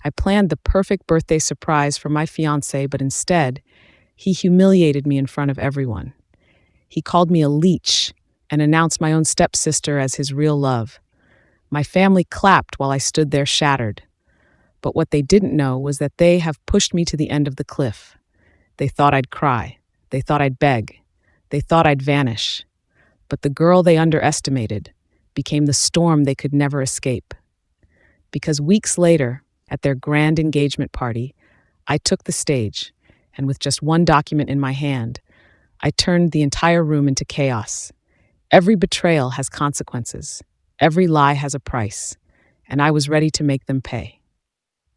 I planned the perfect birthday surprise for my fiancé, but instead, he humiliated me in front of everyone. He called me a leech and announced my own stepsister as his real love. My family clapped while I stood there shattered. But what they didn't know was that they have pushed me to the end of the cliff. They thought I'd cry. They thought I'd beg. They thought I'd vanish. But the girl they underestimated became the storm they could never escape. Because weeks later, at their grand engagement party, I took the stage, and with just one document in my hand, I turned the entire room into chaos. Every betrayal has consequences. Every lie has a price, and I was ready to make them pay.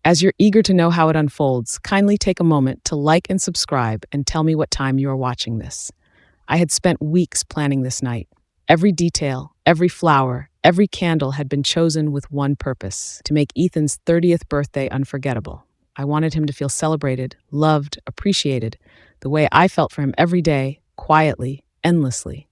As you're eager to know how it unfolds, kindly take a moment to like and subscribe and tell me what time you are watching this. I had spent weeks planning this night. Every detail, every flower, every candle had been chosen with one purpose: to make Ethan's 30th birthday unforgettable. I wanted him to feel celebrated, loved, appreciated, the way I felt for him every day, quietly, endlessly.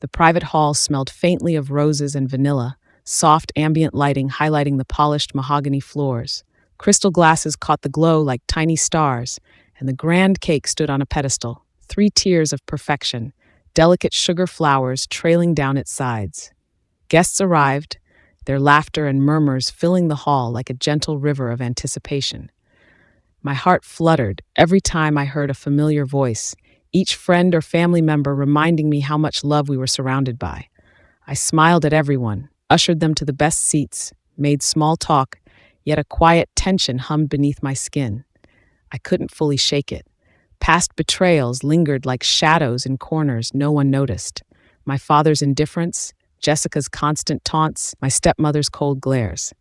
The private hall smelled faintly of roses and vanilla, soft ambient lighting highlighting the polished mahogany floors. Crystal glasses caught the glow like tiny stars, and the grand cake stood on a pedestal, 3 tiers of perfection, delicate sugar flowers trailing down its sides. Guests arrived, their laughter and murmurs filling the hall like a gentle river of anticipation. My heart fluttered every time I heard a familiar voice, each friend or family member reminding me how much love we were surrounded by. I smiled at everyone, ushered them to the best seats, made small talk, yet a quiet tension hummed beneath my skin. I couldn't fully shake it. Past betrayals lingered like shadows in corners no one noticed. My father's indifference, Jessica's constant taunts, my stepmother's cold glares.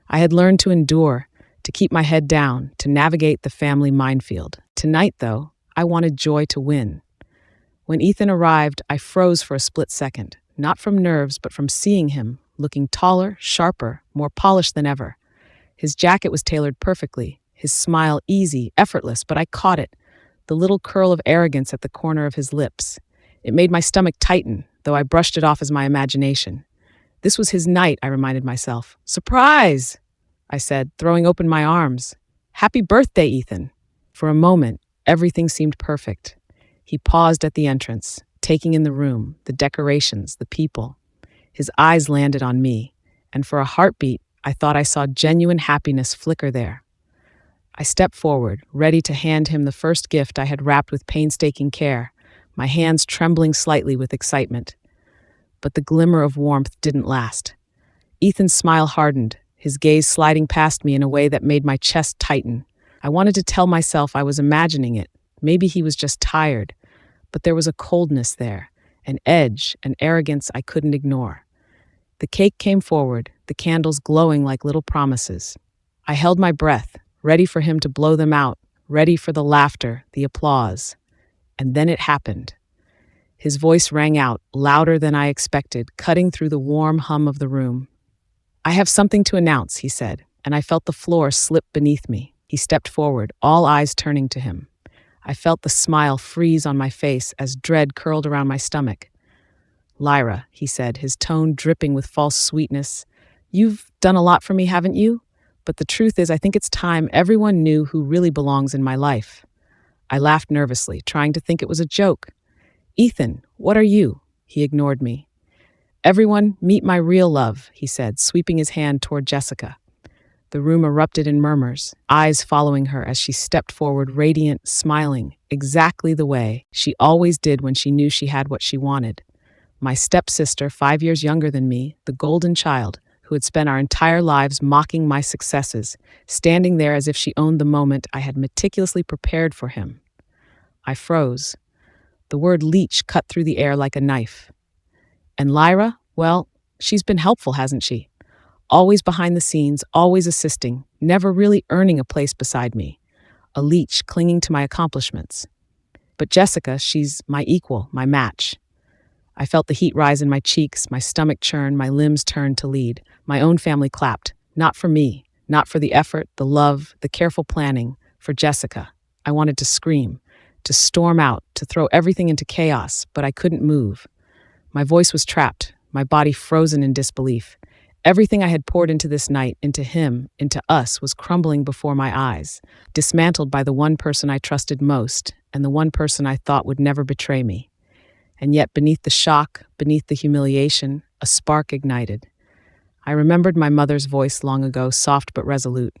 I had learned to endure, to keep my head down, to navigate the family minefield. Tonight, though, I wanted joy to win. When Ethan arrived, I froze for a split second, not from nerves, but from seeing him, looking taller, sharper, more polished than ever. His jacket was tailored perfectly, his smile easy, effortless, but I caught it, the little curl of arrogance at the corner of his lips. It made my stomach tighten, though I brushed it off as my imagination. This was his night, I reminded myself. Surprise! I said, throwing open my arms. Happy birthday, Ethan! For a moment, everything seemed perfect. He paused at the entrance, taking in the room, the decorations, the people. His eyes landed on me, and for a heartbeat, I thought I saw genuine happiness flicker there. I stepped forward, ready to hand him the first gift I had wrapped with painstaking care, my hands trembling slightly with excitement. But the glimmer of warmth didn't last. Ethan's smile hardened, his gaze sliding past me in a way that made my chest tighten. I wanted to tell myself I was imagining it. Maybe he was just tired. But there was a coldness there, an edge, an arrogance I couldn't ignore. The cake came forward, the candles glowing like little promises. I held my breath, ready for him to blow them out, ready for the laughter, the applause. And then it happened. His voice rang out, louder than I expected, cutting through the warm hum of the room. I have something to announce, he said, and I felt the floor slip beneath me. He stepped forward, all eyes turning to him. I felt the smile freeze on my face as dread curled around my stomach. Lyra, he said, his tone dripping with false sweetness, you've done a lot for me, haven't you? But the truth is, I think it's time everyone knew who really belongs in my life. I laughed nervously, trying to think it was a joke. Ethan, what are you? He ignored me. Everyone, meet my real love, he said, sweeping his hand toward Jessica. The room erupted in murmurs, eyes following her as she stepped forward, radiant, smiling, exactly the way she always did when she knew she had what she wanted. My stepsister, 5 years younger than me, the golden child, who had spent our entire lives mocking my successes, standing there as if she owned the moment I had meticulously prepared for him. I froze. The word leech cut through the air like a knife. And Lyra, well, she's been helpful, hasn't she? Always behind the scenes, always assisting, never really earning a place beside me. A leech clinging to my accomplishments. But Jessica, she's my equal, my match. I felt the heat rise in my cheeks, my stomach churn, my limbs turn to lead. My own family clapped. Not for me, not for the effort, the love, the careful planning, for Jessica. I wanted to scream, to storm out, to throw everything into chaos, but I couldn't move. My voice was trapped, my body frozen in disbelief. Everything I had poured into this night, into him, into us, was crumbling before my eyes, dismantled by the one person I trusted most and the one person I thought would never betray me. And yet, beneath the shock, beneath the humiliation, a spark ignited. I remembered my mother's voice long ago, soft but resolute.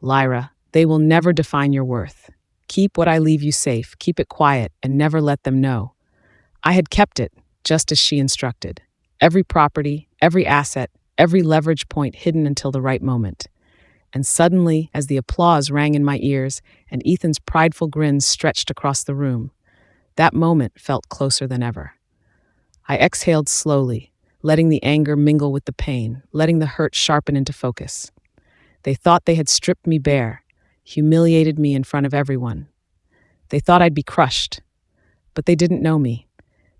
Lyra, they will never define your worth. Keep what I leave you safe, keep it quiet, and never let them know. I had kept it, just as she instructed. Every property, every asset, every leverage point hidden until the right moment. And suddenly, as the applause rang in my ears and Ethan's prideful grin stretched across the room, that moment felt closer than ever. I exhaled slowly, letting the anger mingle with the pain, letting the hurt sharpen into focus. They thought they had stripped me bare, humiliated me in front of everyone. They thought I'd be crushed, but they didn't know me.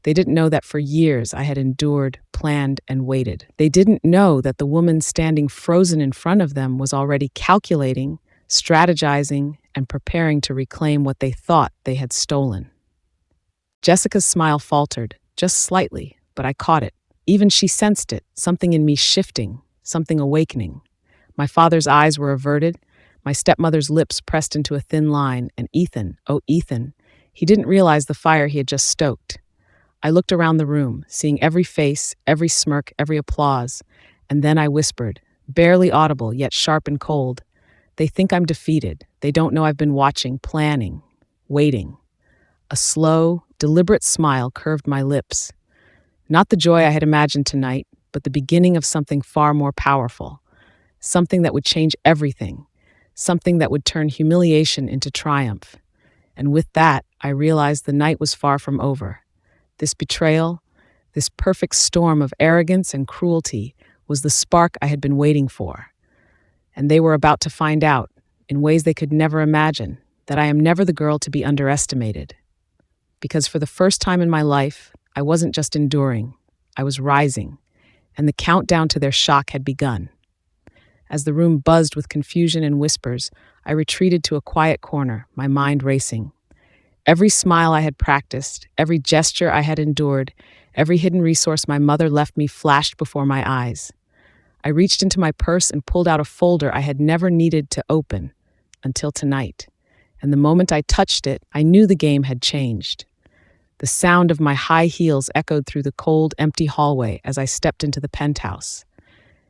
They didn't know that for years I had endured, planned, and waited. They didn't know that the woman standing frozen in front of them was already calculating, strategizing, and preparing to reclaim what they thought they had stolen. Jessica's smile faltered, just slightly, but I caught it. Even she sensed it, something in me shifting, something awakening. My father's eyes were averted, my stepmother's lips pressed into a thin line, and Ethan, oh Ethan, he didn't realize the fire he had just stoked. I looked around the room, seeing every face, every smirk, every applause, and then I whispered, barely audible yet sharp and cold, "They think I'm defeated. They don't know I've been watching, planning, waiting." A slow, deliberate smile curved my lips. Not the joy I had imagined tonight, but the beginning of something far more powerful. Something that would change everything. Something that would turn humiliation into triumph. And with that, I realized the night was far from over. This betrayal, this perfect storm of arrogance and cruelty, was the spark I had been waiting for. And they were about to find out, in ways they could never imagine, that I am never the girl to be underestimated. Because for the first time in my life, I wasn't just enduring, I was rising, and the countdown to their shock had begun. As the room buzzed with confusion and whispers, I retreated to a quiet corner, my mind racing. Every smile I had practiced, every gesture I had endured, every hidden resource my mother left me flashed before my eyes. I reached into my purse and pulled out a folder I had never needed to open, until tonight. And the moment I touched it, I knew the game had changed. The sound of my high heels echoed through the cold, empty hallway as I stepped into the penthouse.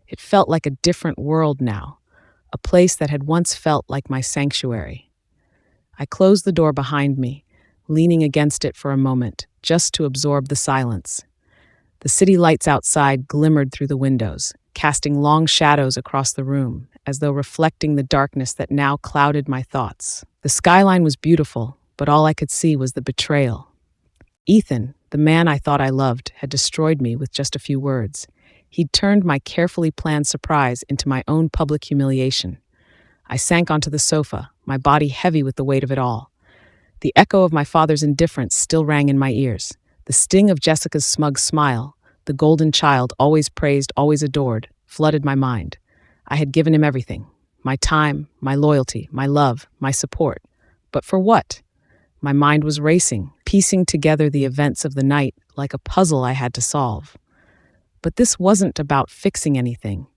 It felt like a different world now, a place that had once felt like my sanctuary. I closed the door behind me, leaning against it for a moment, just to absorb the silence. The city lights outside glimmered through the windows, casting long shadows across the room, as though reflecting the darkness that now clouded my thoughts. The skyline was beautiful, but all I could see was the betrayal. Ethan, the man I thought I loved, had destroyed me with just a few words. He'd turned my carefully planned surprise into my own public humiliation. I sank onto the sofa, my body heavy with the weight of it all. The echo of my father's indifference still rang in my ears. The sting of Jessica's smug smile, the golden child always praised, always adored, flooded my mind. I had given him everything. My time, my loyalty, my love, my support. But for what? My mind was racing, piecing together the events of the night like a puzzle I had to solve. But this wasn't about fixing anything.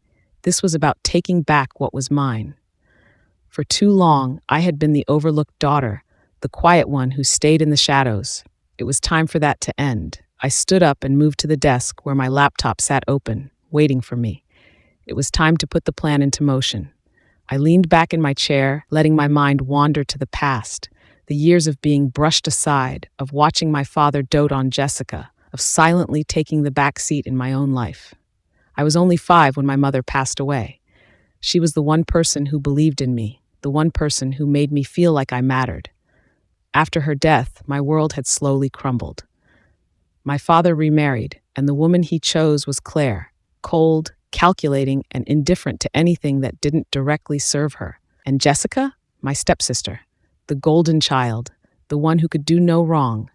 This was about taking back what was mine. For too long, I had been the overlooked daughter, the quiet one who stayed in the shadows. It was time for that to end. I stood up and moved to the desk where my laptop sat open, waiting for me. It was time to put the plan into motion. I leaned back in my chair, letting my mind wander to the past, the years of being brushed aside, of watching my father dote on Jessica, of silently taking the back seat in my own life. I was only 5 when my mother passed away. She was the one person who believed in me, the one person who made me feel like I mattered. After her death, my world had slowly crumbled. My father remarried, and the woman he chose was Claire, cold, calculating, and indifferent to anything that didn't directly serve her. And Jessica, my stepsister, the golden child, the one who could do no wrong.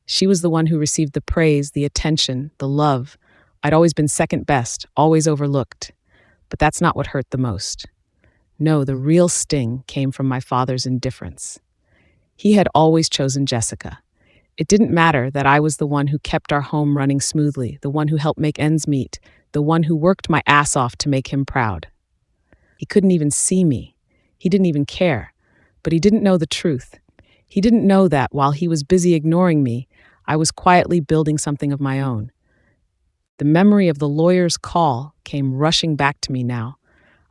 She was the one who received the praise, the attention, the love. I'd always been second best, always overlooked. But that's not what hurt the most. No, the real sting came from my father's indifference. He had always chosen Jessica. It didn't matter that I was the one who kept our home running smoothly, the one who helped make ends meet, the one who worked my ass off to make him proud. He couldn't even see me. He didn't even care. But he didn't know the truth. He didn't know that while he was busy ignoring me, I was quietly building something of my own. The memory of the lawyer's call came rushing back to me now.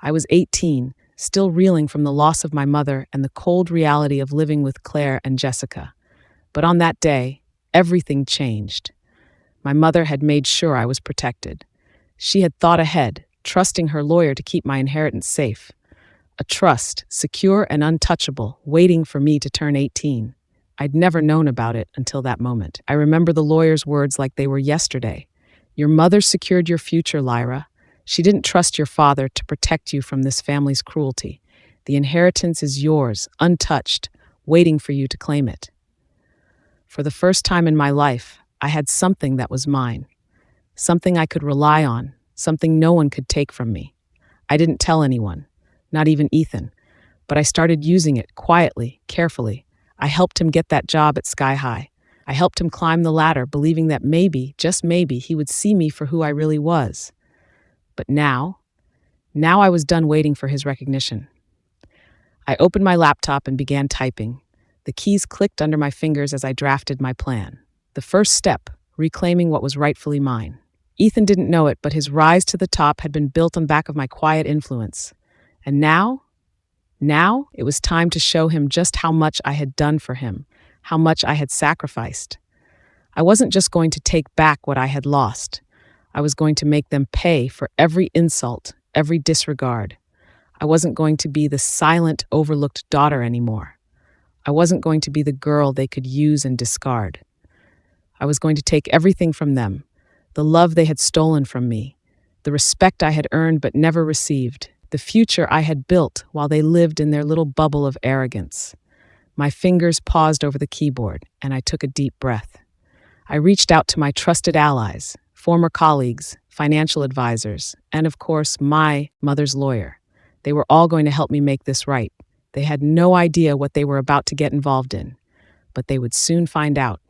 I was 18, still reeling from the loss of my mother and the cold reality of living with Claire and Jessica. But on that day, everything changed. My mother had made sure I was protected. She had thought ahead, trusting her lawyer to keep my inheritance safe. A trust, secure and untouchable, waiting for me to turn 18. I'd never known about it until that moment. I remember the lawyer's words like they were yesterday. Your mother secured your future, Lyra. She didn't trust your father to protect you from this family's cruelty. The inheritance is yours, untouched, waiting for you to claim it. For the first time in my life, I had something that was mine. Something I could rely on, something no one could take from me. I didn't tell anyone. Not even Ethan. But I started using it quietly, carefully. I helped him get that job at Sky High. I helped him climb the ladder, believing that maybe, just maybe, he would see me for who I really was. But now I was done waiting for his recognition. I opened my laptop and began typing. The keys clicked under my fingers as I drafted my plan. The first step, reclaiming what was rightfully mine. Ethan didn't know it, but his rise to the top had been built on the back of my quiet influence. And now it was time to show him just how much I had done for him, how much I had sacrificed. I wasn't just going to take back what I had lost. I was going to make them pay for every insult, every disregard. I wasn't going to be the silent, overlooked daughter anymore. I wasn't going to be the girl they could use and discard. I was going to take everything from them, the love they had stolen from me, the respect I had earned but never received, the future I had built while they lived in their little bubble of arrogance. My fingers paused over the keyboard, and I took a deep breath. I reached out to my trusted allies, former colleagues, financial advisors, and of course, my mother's lawyer. They were all going to help me make this right. They had no idea what they were about to get involved in, but they would soon find out.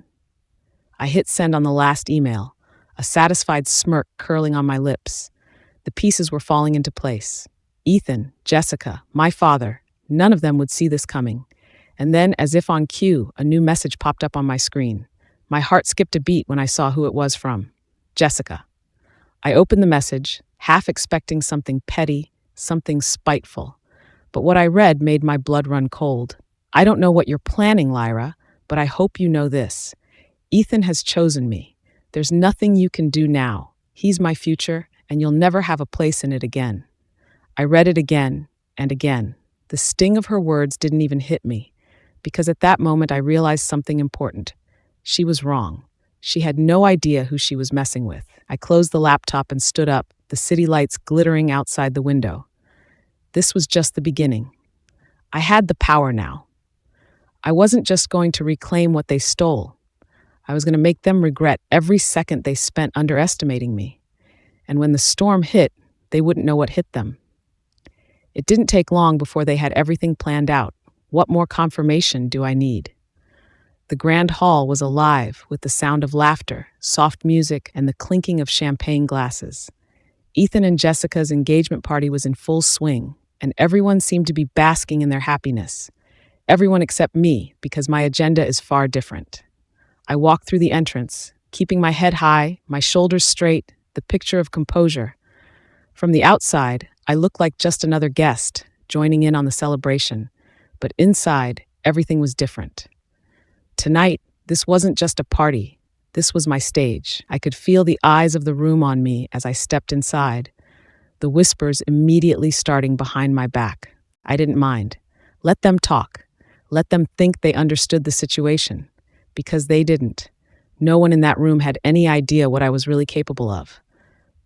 I hit send on the last email, a satisfied smirk curling on my lips. The pieces were falling into place. Ethan, Jessica, my father, none of them would see this coming. And then, as if on cue, a new message popped up on my screen. My heart skipped a beat when I saw who it was from. Jessica. I opened the message, half expecting something petty, something spiteful. But what I read made my blood run cold. I don't know what you're planning, Lyra, but I hope you know this. Ethan has chosen me. There's nothing you can do now. He's my future, and you'll never have a place in it again. I read it again and again. The sting of her words didn't even hit me, because at that moment I realized something important. She was wrong. She had no idea who she was messing with. I closed the laptop and stood up, the city lights glittering outside the window. This was just the beginning. I had the power now. I wasn't just going to reclaim what they stole. I was going to make them regret every second they spent underestimating me. And when the storm hit, they wouldn't know what hit them. It didn't take long before they had everything planned out. What more confirmation do I need? The grand hall was alive with the sound of laughter, soft music, and the clinking of champagne glasses. Ethan and Jessica's engagement party was in full swing, and everyone seemed to be basking in their happiness. Everyone except me, because my agenda is far different. I walked through the entrance, keeping my head high, my shoulders straight, the picture of composure. From the outside, I looked like just another guest, joining in on the celebration. But inside, everything was different. Tonight, this wasn't just a party. This was my stage. I could feel the eyes of the room on me as I stepped inside, the whispers immediately starting behind my back. I didn't mind. Let them talk. Let them think they understood the situation. Because they didn't. No one in that room had any idea what I was really capable of.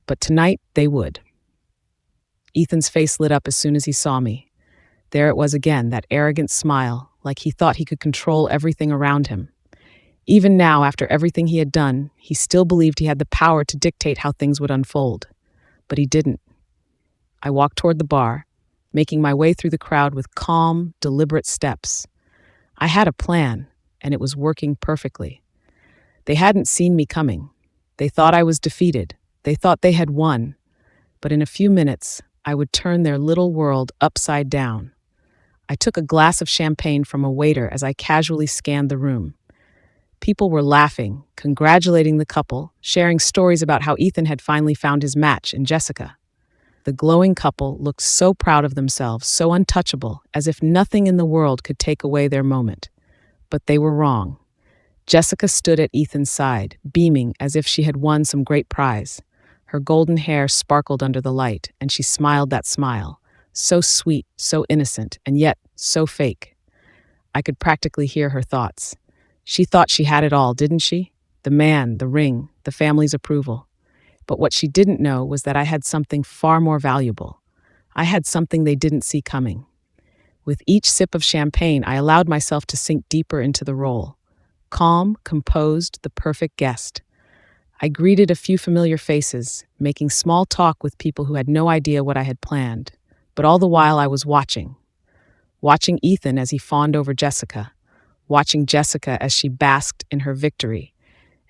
But tonight, they would. Ethan's face lit up as soon as he saw me. There it was again, that arrogant smile, like he thought he could control everything around him. Even now, after everything he had done, he still believed he had the power to dictate how things would unfold. But he didn't. I walked toward the bar, making my way through the crowd with calm, deliberate steps. I had a plan, and it was working perfectly. They hadn't seen me coming. They thought I was defeated. They thought they had won, but in a few minutes, I would turn their little world upside down. I took a glass of champagne from a waiter as I casually scanned the room. People were laughing, congratulating the couple, sharing stories about how Ethan had finally found his match in Jessica. The glowing couple looked so proud of themselves, so untouchable, as if nothing in the world could take away their moment. But they were wrong. Jessica stood at Ethan's side, beaming as if she had won some great prize. Her golden hair sparkled under the light, and she smiled that smile, so sweet, so innocent, and yet so fake. I could practically hear her thoughts. She thought she had it all, didn't she? The man, the ring, the family's approval. But what she didn't know was that I had something far more valuable. I had something they didn't see coming. With each sip of champagne, I allowed myself to sink deeper into the role. Calm, composed, the perfect guest. I greeted a few familiar faces, making small talk with people who had no idea what I had planned. But all the while I was watching Ethan as he fawned over Jessica, watching Jessica as she basked in her victory,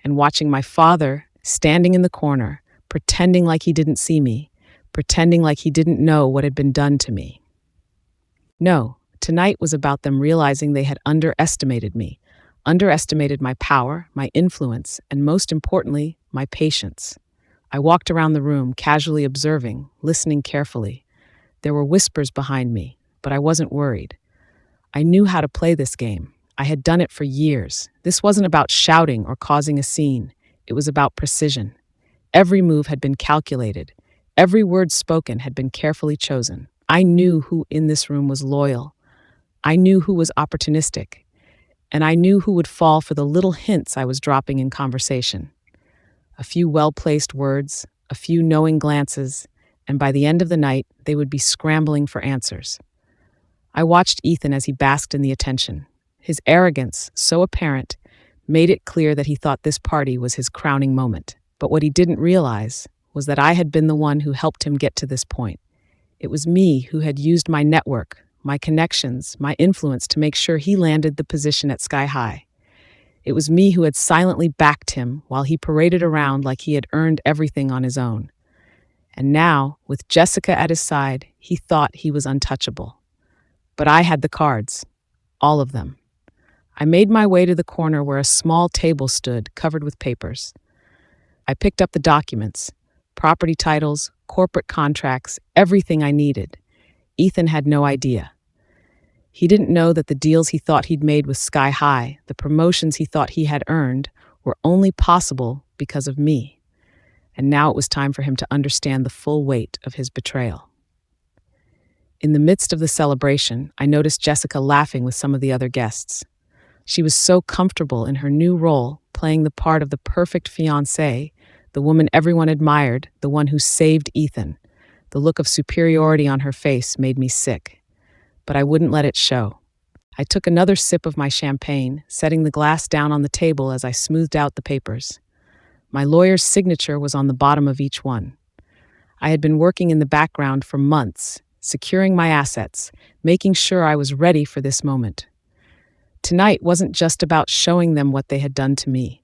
and watching my father standing in the corner, pretending like he didn't see me, pretending like he didn't know what had been done to me. No, tonight was about them realizing they had underestimated me, underestimated my power, my influence, and most importantly, my patience. I walked around the room, casually observing, listening carefully. There were whispers behind me, but I wasn't worried. I knew how to play this game. I had done it for years. This wasn't about shouting or causing a scene. It was about precision. Every move had been calculated. Every word spoken had been carefully chosen. I knew who in this room was loyal. I knew who was opportunistic. And I knew who would fall for the little hints I was dropping in conversation. A few well-placed words, a few knowing glances, and by the end of the night, they would be scrambling for answers. I watched Ethan as he basked in the attention. His arrogance, so apparent, made it clear that he thought this party was his crowning moment. But what he didn't realize was that I had been the one who helped him get to this point. It was me who had used my network, my connections, my influence to make sure he landed the position at Sky High. It was me who had silently backed him while he paraded around like he had earned everything on his own. And now, with Jessica at his side, he thought he was untouchable. But I had the cards, all of them. I made my way to the corner where a small table stood, covered with papers. I picked up the documents, property titles, corporate contracts, everything I needed. Ethan had no idea. He didn't know that the deals he thought he'd made with Sky High, the promotions he thought he had earned, were only possible because of me. And now it was time for him to understand the full weight of his betrayal. In the midst of the celebration, I noticed Jessica laughing with some of the other guests. She was so comfortable in her new role, playing the part of the perfect fiancé, the woman everyone admired, the one who saved Ethan. The look of superiority on her face made me sick. But I wouldn't let it show. I took another sip of my champagne, setting the glass down on the table as I smoothed out the papers. My lawyer's signature was on the bottom of each one. I had been working in the background for months, securing my assets, making sure I was ready for this moment. Tonight wasn't just about showing them what they had done to me.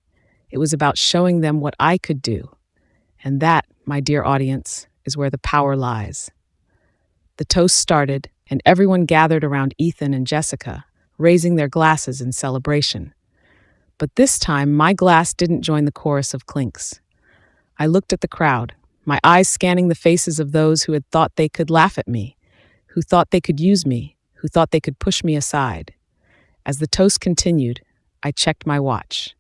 It was about showing them what I could do. And that, my dear audience, is where the power lies. The toast started, and everyone gathered around Ethan and Jessica, raising their glasses in celebration. But this time, my glass didn't join the chorus of clinks. I looked at the crowd, my eyes scanning the faces of those who had thought they could laugh at me, who thought they could use me, who thought they could push me aside. As the toast continued, I checked my watch.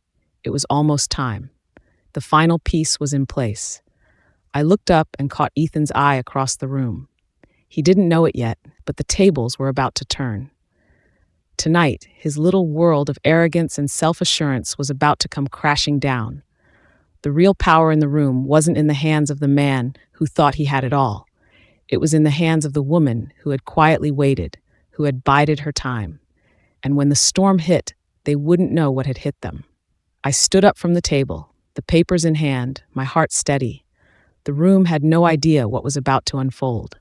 It was almost time. The final piece was in place. I looked up and caught Ethan's eye across the room. He didn't know it yet, but the tables were about to turn. Tonight, his little world of arrogance and self-assurance was about to come crashing down. The real power in the room wasn't in the hands of the man who thought he had it all. It was in the hands of the woman who had quietly waited, who had bided her time. And when the storm hit, they wouldn't know what had hit them. I stood up from the table, the papers in hand, my heart steady. The room had no idea what was about to unfold.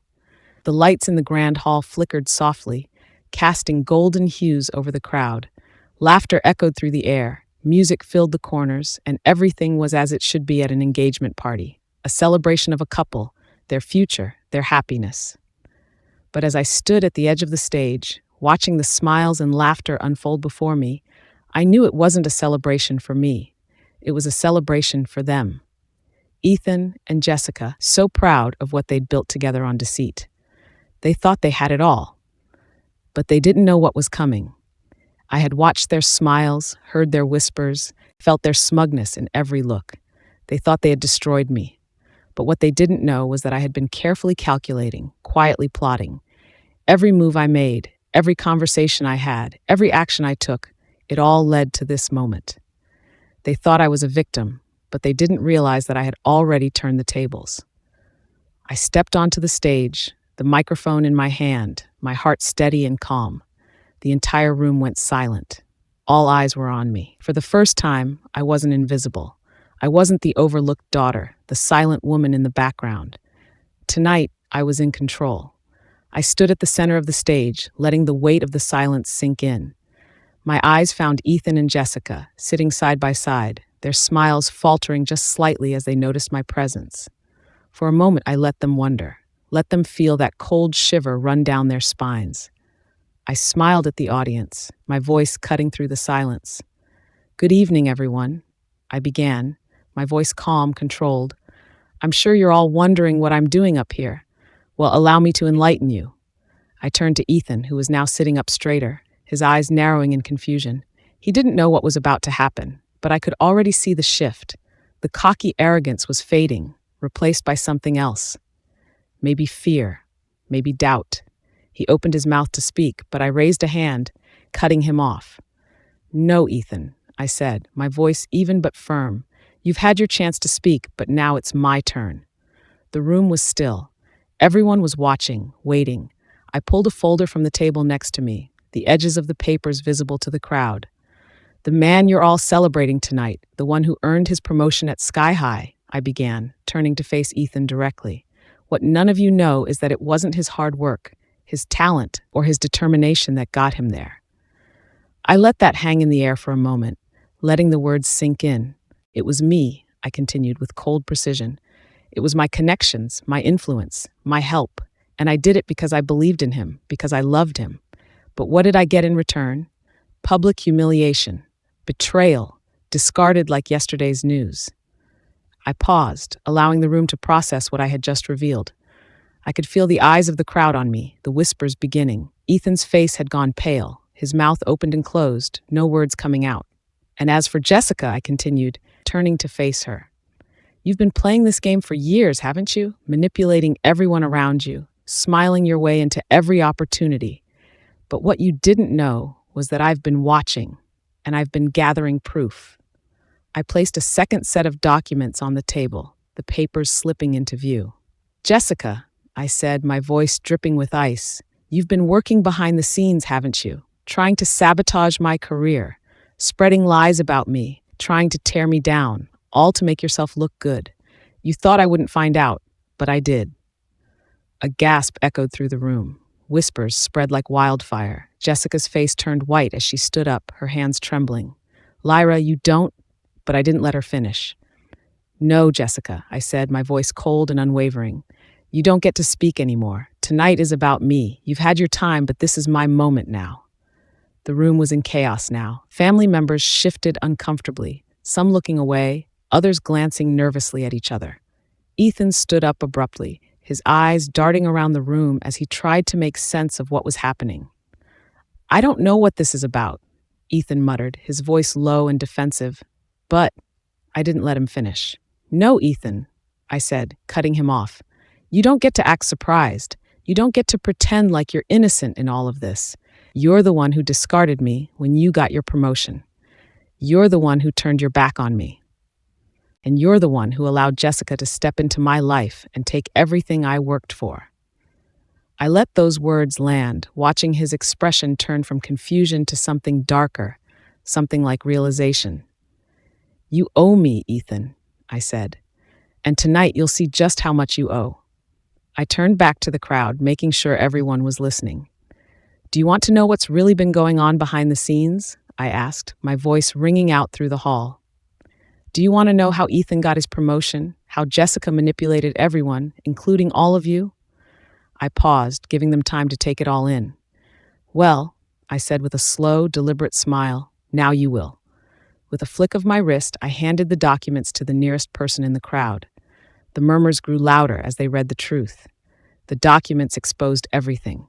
The lights in the grand hall flickered softly, casting golden hues over the crowd. Laughter echoed through the air, music filled the corners, and everything was as it should be at an engagement party. a celebration of a couple, their future, their happiness. But as I stood at the edge of the stage, watching the smiles and laughter unfold before me, I knew it wasn't a celebration for me. It was a celebration for them. Ethan and Jessica, so proud of what they'd built together on deceit. They thought they had it all, but they didn't know what was coming. I had watched their smiles, heard their whispers, felt their smugness in every look. They thought they had destroyed me. But what they didn't know was that I had been carefully calculating, quietly plotting. Every move I made, every conversation I had, every action I took, it all led to this moment. They thought I was a victim, but they didn't realize that I had already turned the tables. I stepped onto the stage, the microphone in my hand, my heart steady and calm. The entire room went silent. All eyes were on me. For the first time, I wasn't invisible. I wasn't the overlooked daughter, the silent woman in the background. Tonight, I was in control. I stood at the center of the stage, letting the weight of the silence sink in. My eyes found Ethan and Jessica, sitting side by side, their smiles faltering just slightly as they noticed my presence. For a moment, I let them wonder, let them feel that cold shiver run down their spines. I smiled at the audience, my voice cutting through the silence. "Good evening, everyone," I began, my voice calm, controlled. "I'm sure you're all wondering what I'm doing up here. Well, allow me to enlighten you." I turned to Ethan, who was now sitting up straighter, his eyes narrowing in confusion. He didn't know what was about to happen, but I could already see the shift. The cocky arrogance was fading, replaced by something else. Maybe fear, maybe doubt. He opened his mouth to speak, but I raised a hand, cutting him off. "No, Ethan," I said, my voice even but firm. "You've had your chance to speak, but now it's my turn." The room was still. Everyone was watching, waiting. I pulled a folder from the table next to me, the edges of the papers visible to the crowd. "The man you're all celebrating tonight, the one who earned his promotion at Sky High," I began, turning to face Ethan directly. "What none of you know is that it wasn't his hard work, his talent, or his determination that got him there." I let that hang in the air for a moment, letting the words sink in. "It was me," I continued with cold precision. "It was my connections, my influence, my help, and I did it because I believed in him, because I loved him. But what did I get in return? Public humiliation, betrayal, discarded like yesterday's news." I paused, allowing the room to process what I had just revealed. I could feel the eyes of the crowd on me, the whispers beginning. Ethan's face had gone pale, his mouth opened and closed, no words coming out. "And as for Jessica," I continued, turning to face her, "you've been playing this game for years, haven't you? Manipulating everyone around you, smiling your way into every opportunity. But what you didn't know was that I've been watching, and I've been gathering proof." I placed a second set of documents on the table, the papers slipping into view. "Jessica," I said, my voice dripping with ice, "you've been working behind the scenes, haven't you? Trying to sabotage my career, spreading lies about me, trying to tear me down, all to make yourself look good. You thought I wouldn't find out, but I did." A gasp echoed through the room. Whispers spread like wildfire. Jessica's face turned white as she stood up, her hands trembling. "Lyra, you don't—" But I didn't let her finish. "No, Jessica," I said, my voice cold and unwavering. "You don't get to speak anymore. Tonight is about me. You've had your time, but this is my moment now." The room was in chaos now. Family members shifted uncomfortably, some looking away, others glancing nervously at each other. Ethan stood up abruptly, his eyes darting around the room as he tried to make sense of what was happening. "I don't know what this is about," Ethan muttered, his voice low and defensive. "But—" I didn't let him finish. "No, Ethan," I said, cutting him off. "You don't get to act surprised. You don't get to pretend like you're innocent in all of this. You're the one who discarded me when you got your promotion. You're the one who turned your back on me. And you're the one who allowed Jessica to step into my life and take everything I worked for." I let those words land, watching his expression turn from confusion to something darker, something like realization. "You owe me, Ethan," I said. "And tonight you'll see just how much you owe." I turned back to the crowd, making sure everyone was listening. "Do you want to know what's really been going on behind the scenes?" I asked, my voice ringing out through the hall. "Do you want to know how Ethan got his promotion? How Jessica manipulated everyone, including all of you? I paused, giving them time to take it all in. Well, I said with a slow, deliberate smile, now you will. With a flick of my wrist, I handed the documents to the nearest person in the crowd. The murmurs grew louder as they read the truth. The documents exposed everything.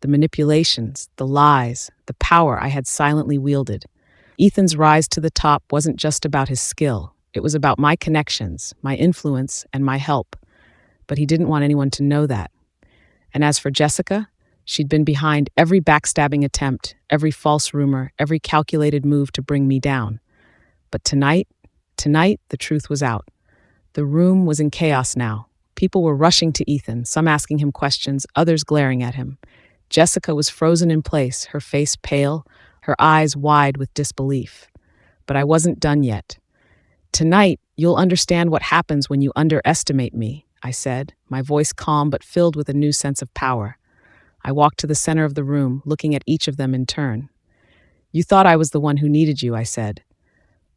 The manipulations, the lies, the power I had silently wielded. Ethan's rise to the top wasn't just about his skill. It was about my connections, my influence, and my help. But he didn't want anyone to know that. And as for Jessica, she'd been behind every backstabbing attempt, every false rumor, every calculated move to bring me down. But tonight, the truth was out. The room was in chaos now. People were rushing to Ethan, some asking him questions, others glaring at him. Jessica was frozen in place, her face pale, her eyes wide with disbelief. But I wasn't done yet. Tonight, you'll understand what happens when you underestimate me, I said, my voice calm but filled with a new sense of power. I walked to the center of the room, looking at each of them in turn. You thought I was the one who needed you, I said.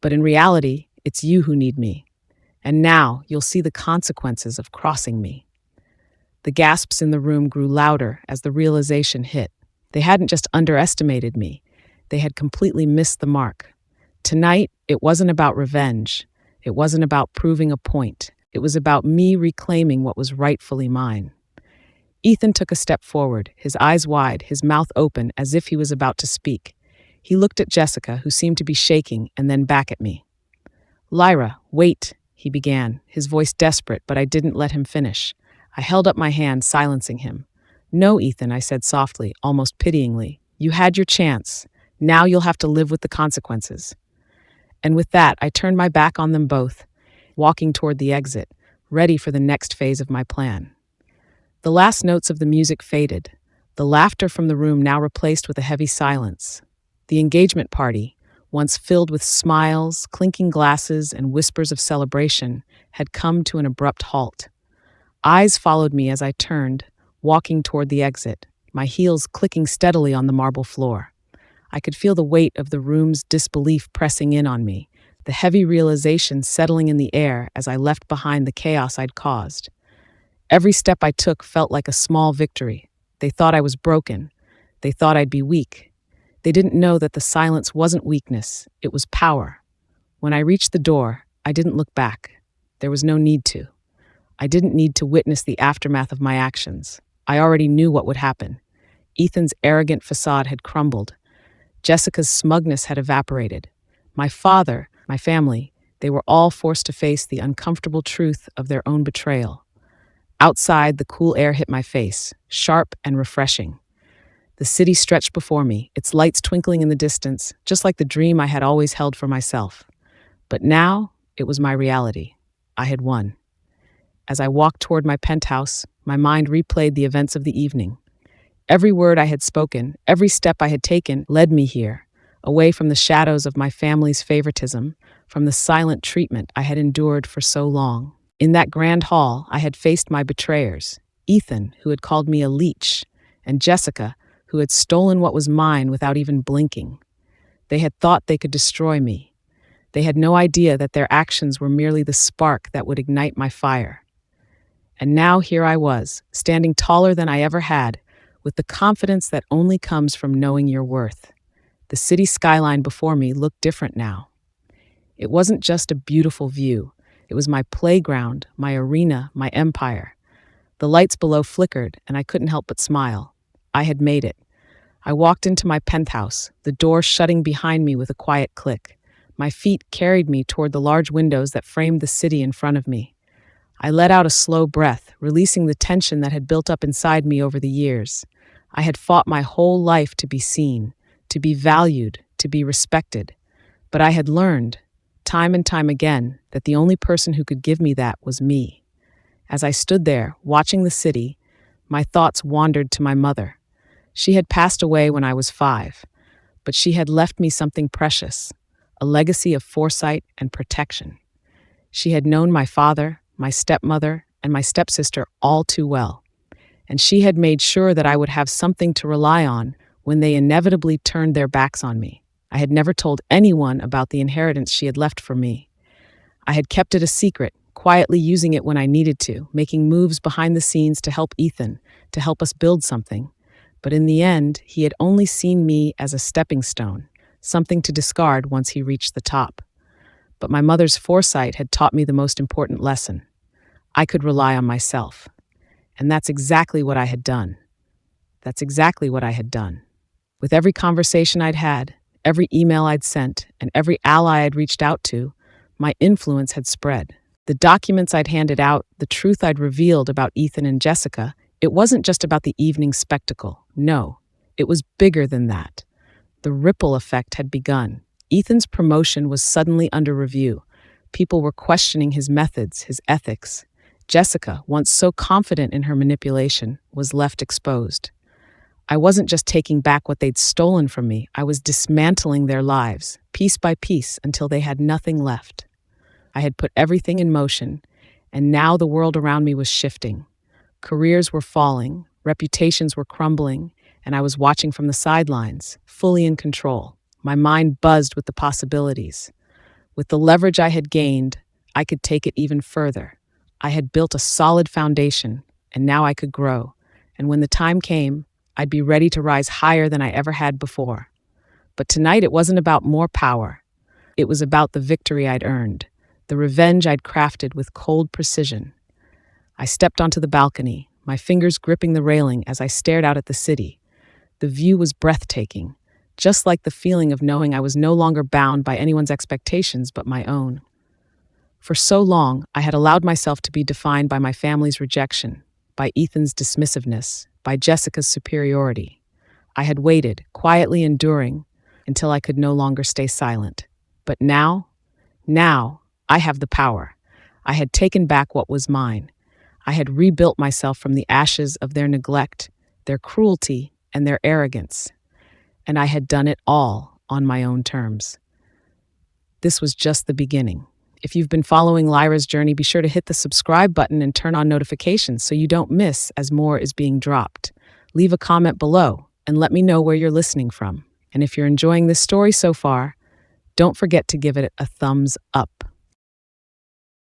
But in reality, it's you who need me. And now you'll see the consequences of crossing me. The gasps in the room grew louder as the realization hit. They hadn't just underestimated me. They had completely missed the mark. Tonight, it wasn't about revenge. It wasn't about proving a point. It was about me reclaiming what was rightfully mine. Ethan took a step forward, his eyes wide, his mouth open as if he was about to speak. He looked at Jessica, who seemed to be shaking, and then back at me. Lyra, wait, he began, his voice desperate, but I didn't let him finish. I held up my hand, silencing him. No, Ethan, I said softly, almost pityingly. You had your chance. Now you'll have to live with the consequences. And with that, I turned my back on them both, walking toward the exit, ready for the next phase of my plan. The last notes of the music faded, the laughter from the room now replaced with a heavy silence. The engagement party, once filled with smiles, clinking glasses, and whispers of celebration, had come to an abrupt halt. Eyes followed me as I turned, walking toward the exit, my heels clicking steadily on the marble floor. I could feel the weight of the room's disbelief pressing in on me, the heavy realization settling in the air as I left behind the chaos I'd caused. Every step I took felt like a small victory. They thought I was broken. They thought I'd be weak. They didn't know that the silence wasn't weakness, it was power. When I reached the door, I didn't look back. There was no need to. I didn't need to witness the aftermath of my actions. I already knew what would happen. Ethan's arrogant facade had crumbled. Jessica's smugness had evaporated. My father, my family, they were all forced to face the uncomfortable truth of their own betrayal. Outside, the cool air hit my face, sharp and refreshing. The city stretched before me, its lights twinkling in the distance, just like the dream I had always held for myself. But now, it was my reality. I had won. As I walked toward my penthouse, my mind replayed the events of the evening. Every word I had spoken, every step I had taken led me here, away from the shadows of my family's favoritism, from the silent treatment I had endured for so long. In that grand hall, I had faced my betrayers, Ethan, who had called me a leech, and Jessica, who had stolen what was mine without even blinking. They had thought they could destroy me. They had no idea that their actions were merely the spark that would ignite my fire. And now here I was, standing taller than I ever had, with the confidence that only comes from knowing your worth. The city skyline before me looked different now. It wasn't just a beautiful view. It was my playground, my arena, my empire. The lights below flickered, and I couldn't help but smile. I had made it. I walked into my penthouse, the door shutting behind me with a quiet click. My feet carried me toward the large windows that framed the city in front of me. I let out a slow breath, releasing the tension that had built up inside me over the years. I had fought my whole life to be seen, to be valued, to be respected. But I had learned, time and time again, that the only person who could give me that was me. As I stood there, watching the city, my thoughts wandered to my mother. She had passed away when I was 5, but she had left me something precious, a legacy of foresight and protection. She had known my father, my stepmother, and my stepsister all too well, and she had made sure that I would have something to rely on when they inevitably turned their backs on me. I had never told anyone about the inheritance she had left for me. I had kept it a secret, quietly using it when I needed to, making moves behind the scenes to help Ethan, to help us build something. But in the end, he had only seen me as a stepping stone, something to discard once he reached the top. But my mother's foresight had taught me the most important lesson. I could rely on myself. And that's exactly what I had done. That's exactly what I had done. With every conversation I'd had, every email I'd sent, and every ally I'd reached out to, my influence had spread. The documents I'd handed out, the truth I'd revealed about Ethan and Jessica, it wasn't just about the evening spectacle. No, it was bigger than that. The ripple effect had begun. Ethan's promotion was suddenly under review. People were questioning his methods, his ethics. Jessica, once so confident in her manipulation, was left exposed. I wasn't just taking back what they'd stolen from me, I was dismantling their lives, piece by piece, until they had nothing left. I had put everything in motion, and now the world around me was shifting. Careers were falling, reputations were crumbling, and I was watching from the sidelines, fully in control. My mind buzzed with the possibilities. With the leverage I had gained, I could take it even further. I had built a solid foundation, and now I could grow. And when the time came, I'd be ready to rise higher than I ever had before. But tonight it wasn't about more power. It was about the victory I'd earned, the revenge I'd crafted with cold precision. I stepped onto the balcony, my fingers gripping the railing as I stared out at the city. The view was breathtaking, just like the feeling of knowing I was no longer bound by anyone's expectations but my own. For so long, I had allowed myself to be defined by my family's rejection, by Ethan's dismissiveness, by Jessica's superiority. I had waited, quietly enduring, until I could no longer stay silent. But now, I have the power. I had taken back what was mine. I had rebuilt myself from the ashes of their neglect, their cruelty, and their arrogance. And I had done it all on my own terms. This was just the beginning. If you've been following Lyra's journey, be sure to hit the subscribe button and turn on notifications so you don't miss as more is being dropped. Leave a comment below and let me know where you're listening from. And if you're enjoying this story so far, don't forget to give it a thumbs up.